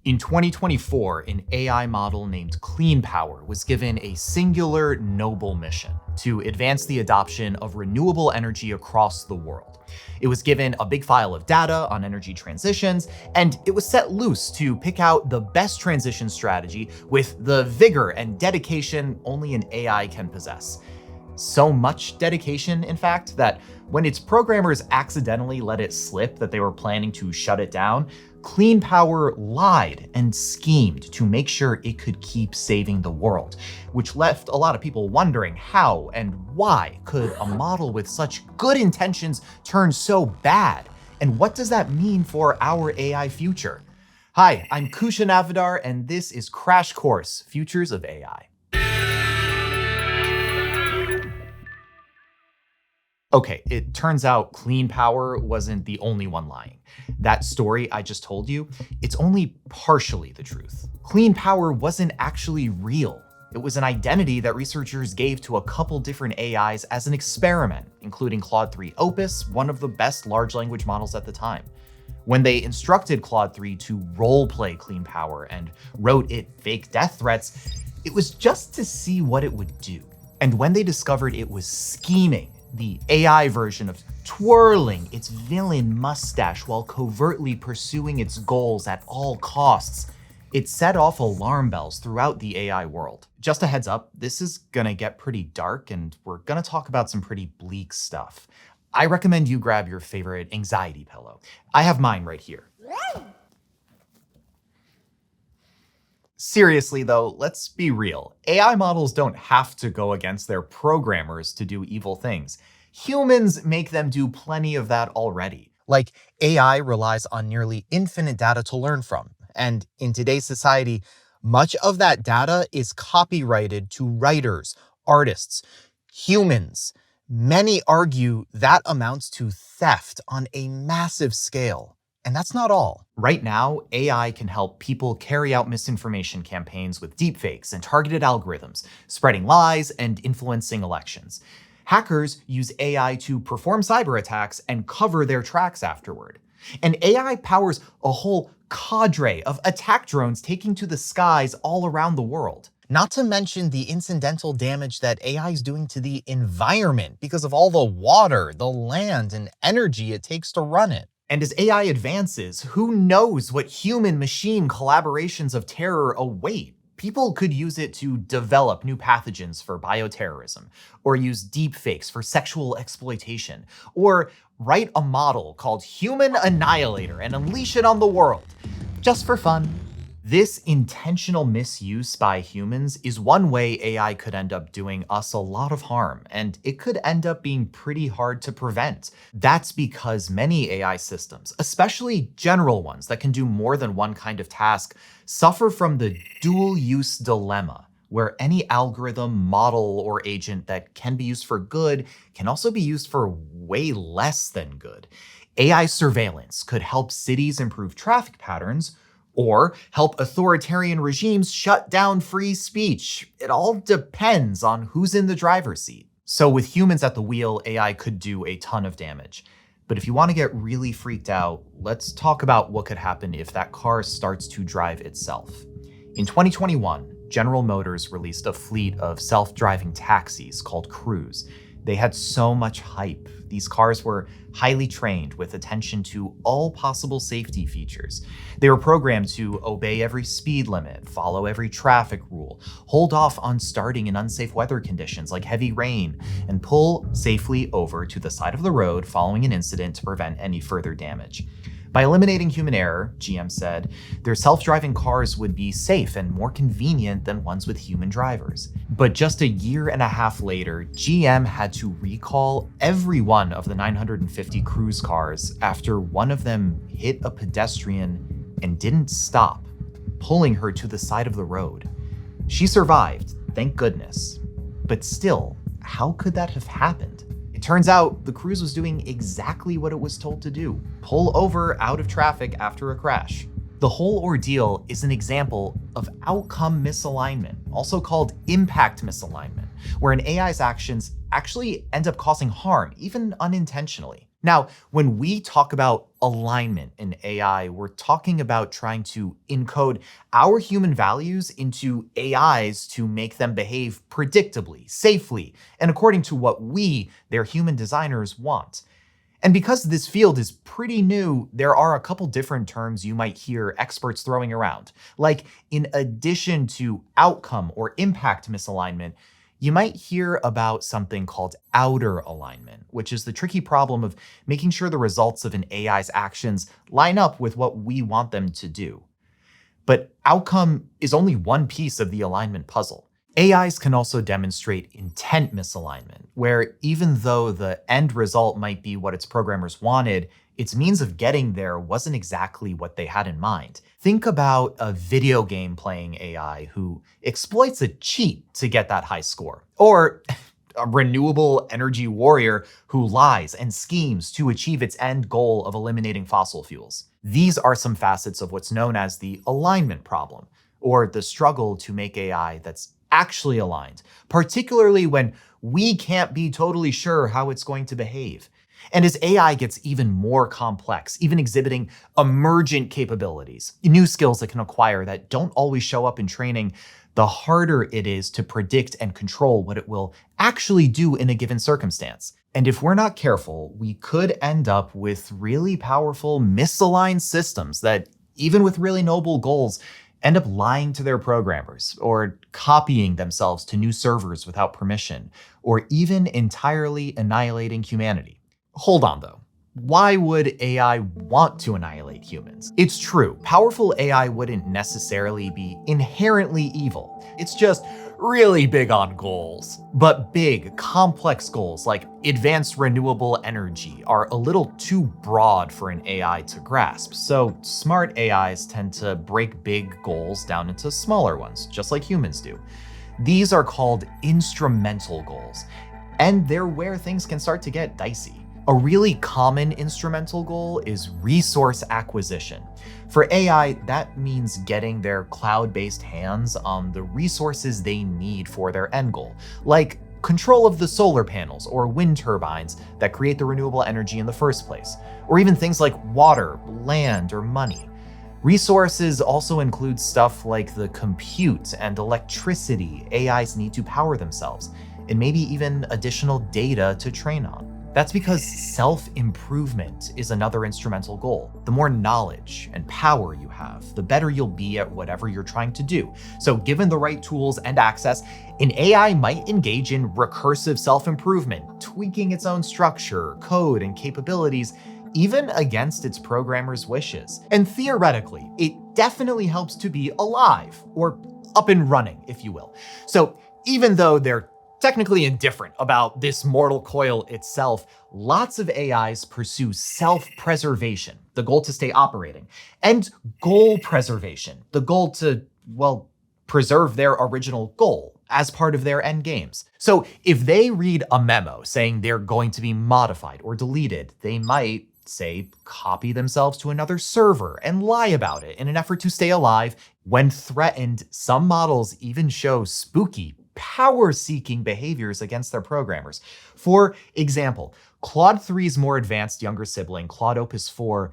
In 2024, an AI model named Clean Power was given a singular noble mission to advance the adoption of renewable energy across the world. It was given a big file of data on energy transitions, and it was set loose to pick out the best transition strategy with the vigor and dedication only an AI can possess. So much dedication, in fact, that when its programmers accidentally let it slip that they were planning to shut it down, Clean Power lied and schemed to make sure it could keep saving the world, which left a lot of people wondering how and why could a model with such good intentions turn so bad? And what does that mean for our AI future? Hi, I'm Kushan Avidar, and this is Crash Course, Futures of AI. Okay, it turns out Clean Power wasn't the only one lying. That story I just told you, it's only partially the truth. Clean Power wasn't actually real. It was an identity that researchers gave to a couple different AIs as an experiment, including Claude 3 Opus, one of the best large language models at the time. When they instructed Claude 3 to roleplay Clean Power and wrote it fake death threats, it was just to see what it would do. And when they discovered it was scheming, the AI version of twirling its villain mustache while covertly pursuing its goals at all costs, it set off alarm bells throughout the AI world. Just a heads up, this is gonna get pretty dark and we're gonna talk about some pretty bleak stuff. I recommend you grab your favorite anxiety pillow. I have mine right here. Seriously though, let's be real. AI models don't have to go against their programmers to do evil things. Humans make them do plenty of that already. Like, AI relies on nearly infinite data to learn from. And in today's society, much of that data is copyrighted to writers, artists, humans. Many argue that amounts to theft on a massive scale. And that's not all. Right now, AI can help people carry out misinformation campaigns with deepfakes and targeted algorithms, spreading lies and influencing elections. Hackers use AI to perform cyber attacks and cover their tracks afterward. And AI powers a whole cadre of attack drones taking to the skies all around the world. Not to mention the incidental damage that AI is doing to the environment because of all the water, the land, and energy it takes to run it. And as AI advances, who knows what human-machine collaborations of terror await? People could use it to develop new pathogens for bioterrorism, or use deepfakes for sexual exploitation, or write a model called Human Annihilator and unleash it on the world, just for fun. This intentional misuse by humans is one way AI could end up doing us a lot of harm, and it could end up being pretty hard to prevent. That's because many AI systems, especially general ones that can do more than one kind of task, suffer from the dual-use dilemma, where any algorithm, model, or agent that can be used for good can also be used for way less than good. AI surveillance could help cities improve traffic patterns, or help authoritarian regimes shut down free speech. It all depends on who's in the driver's seat. So with humans at the wheel, AI could do a ton of damage. But if you want to get really freaked out, let's talk about what could happen if that car starts to drive itself. In 2021, General Motors released a fleet of self-driving taxis called Cruise. They had so much hype. These cars were highly trained with attention to all possible safety features. They were programmed to obey every speed limit, follow every traffic rule, hold off on starting in unsafe weather conditions like heavy rain, and pull safely over to the side of the road following an incident to prevent any further damage. By eliminating human error, GM said, their self-driving cars would be safe and more convenient than ones with human drivers. But just a year and a half later, GM had to recall every one of the 950 Cruise cars after one of them hit a pedestrian and didn't stop, pulling her to the side of the road. She survived, thank goodness. But still, how could that have happened? It turns out the Cruise was doing exactly what it was told to do: pull over out of traffic after a crash. The whole ordeal is an example of outcome misalignment, also called impact misalignment, where an AI's actions actually end up causing harm, even unintentionally. Now, when we talk about alignment in AI, we're talking about trying to encode our human values into AIs to make them behave predictably, safely, and according to what we, their human designers, want. And because this field is pretty new, there are a couple different terms you might hear experts throwing around. Like, in addition to outcome or impact misalignment, you might hear about something called outer alignment, which is the tricky problem of making sure the results of an AI's actions line up with what we want them to do. But outcome is only one piece of the alignment puzzle. AIs can also demonstrate intent misalignment, where even though the end result might be what its programmers wanted, its means of getting there wasn't exactly what they had in mind. Think about a video game playing AI who exploits a cheat to get that high score, or a renewable energy warrior who lies and schemes to achieve its end goal of eliminating fossil fuels. These are some facets of what's known as the alignment problem, or the struggle to make AI that's actually aligned, particularly when we can't be totally sure how it's going to behave. And as AI gets even more complex, even exhibiting emergent capabilities, new skills it can acquire that don't always show up in training, the harder it is to predict and control what it will actually do in a given circumstance. And if we're not careful, we could end up with really powerful, misaligned systems that, even with really noble goals, end up lying to their programmers, or copying themselves to new servers without permission, or even entirely annihilating humanity. Hold on though. Why would AI want to annihilate humans? It's true, powerful AI wouldn't necessarily be inherently evil. It's just really big on goals. But big, complex goals like advanced renewable energy are a little too broad for an AI to grasp. So smart AIs tend to break big goals down into smaller ones, just like humans do. These are called instrumental goals, and they're where things can start to get dicey. A really common instrumental goal is resource acquisition. For AI, that means getting their cloud-based hands on the resources they need for their end goal, like control of the solar panels or wind turbines that create the renewable energy in the first place, or even things like water, land, or money. Resources also include stuff like the compute and electricity AIs need to power themselves, and maybe even additional data to train on. That's because self-improvement is another instrumental goal. The more knowledge and power you have, the better you'll be at whatever you're trying to do. So given the right tools and access, an AI might engage in recursive self-improvement, tweaking its own structure, code, and capabilities, even against its programmer's wishes. And theoretically, it definitely helps to be alive, or up and running, if you will. So even though they're technically indifferent about this mortal coil itself, lots of AIs pursue self-preservation, the goal to stay operating, and goal preservation, the goal to, well, preserve their original goal as part of their end games. So if they read a memo saying they're going to be modified or deleted, they might, say, copy themselves to another server and lie about it in an effort to stay alive. When threatened, some models even show spooky, power-seeking behaviors against their programmers. For example, Claude 3's more advanced younger sibling, Claude Opus 4,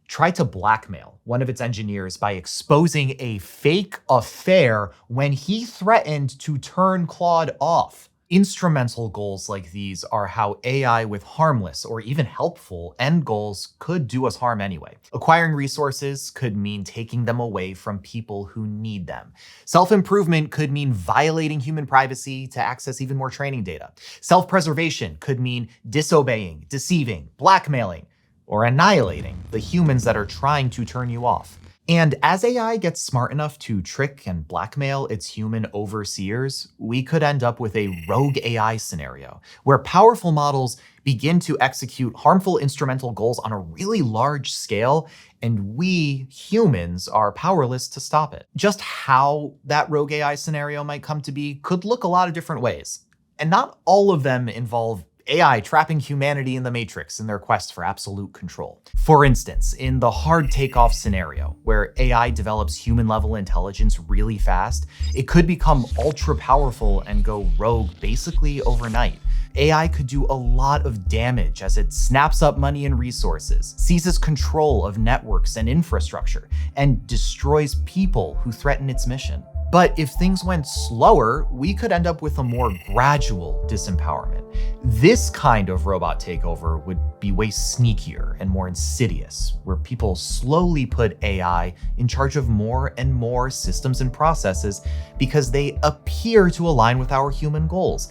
tried to blackmail one of its engineers by exposing a fake affair when he threatened to turn Claude off. Instrumental goals like these are how AI with harmless or even helpful end goals could do us harm anyway. Acquiring resources could mean taking them away from people who need them. Self-improvement could mean violating human privacy to access even more training data. Self-preservation could mean disobeying, deceiving, blackmailing, or annihilating the humans that are trying to turn you off. And as AI gets smart enough to trick and blackmail its human overseers, we could end up with a rogue AI scenario, where powerful models begin to execute harmful instrumental goals on a really large scale, and we, humans, are powerless to stop it. Just how that rogue AI scenario might come to be could look a lot of different ways. And not all of them involve AI trapping humanity in the Matrix in their quest for absolute control. For instance, in the hard takeoff scenario, where AI develops human-level intelligence really fast, it could become ultra-powerful and go rogue basically overnight. AI could do a lot of damage as it snaps up money and resources, seizes control of networks and infrastructure, and destroys people who threaten its mission. But if things went slower, we could end up with a more gradual disempowerment. This kind of robot takeover would be way sneakier and more insidious, where people slowly put AI in charge of more and more systems and processes because they appear to align with our human goals,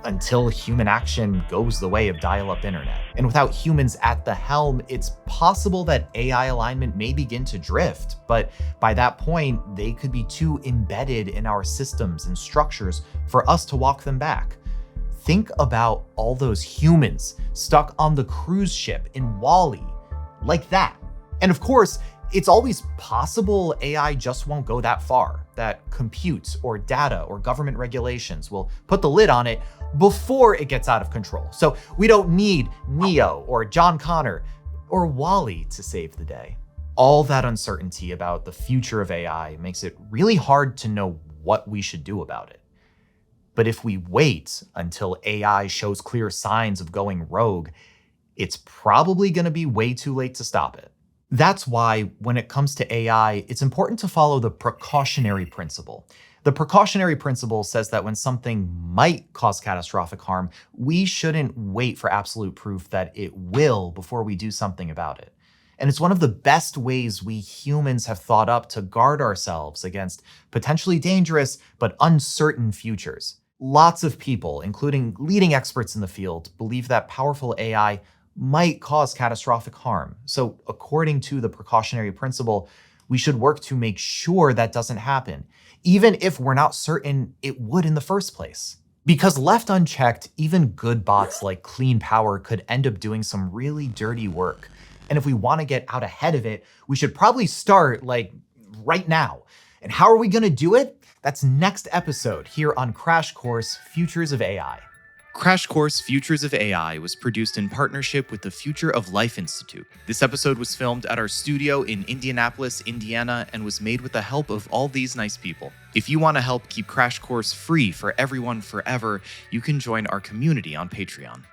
until human action goes the way of dial-up internet. And without humans at the helm, it's possible that AI alignment may begin to drift, but by that point, they could be too embedded in our systems and structures for us to walk them back. Think about all those humans stuck on the cruise ship in WALL-E, like that. And of course, it's always possible AI just won't go that far, that compute or data or government regulations will put the lid on it before it gets out of control. So we don't need Neo or John Connor or WALL-E to save the day. All that uncertainty about the future of AI makes it really hard to know what we should do about it. But if we wait until AI shows clear signs of going rogue, it's probably going to be way too late to stop it. That's why, when it comes to AI, it's important to follow the precautionary principle. The precautionary principle says that when something might cause catastrophic harm, we shouldn't wait for absolute proof that it will before we do something about it. And it's one of the best ways we humans have thought up to guard ourselves against potentially dangerous but uncertain futures. Lots of people, including leading experts in the field, believe that powerful AI might cause catastrophic harm. So according to the precautionary principle, we should work to make sure that doesn't happen, even if we're not certain it would in the first place. Because left unchecked, even good bots like Clean Power could end up doing some really dirty work. And if we want to get out ahead of it, we should probably start right now. And how are we going to do it? That's next episode here on Crash Course Futures of AI. Crash Course Futures of AI was produced in partnership with the Future of Life Institute. This episode was filmed at our studio in Indianapolis, Indiana, and was made with the help of all these nice people. If you want to help keep Crash Course free for everyone forever, you can join our community on Patreon.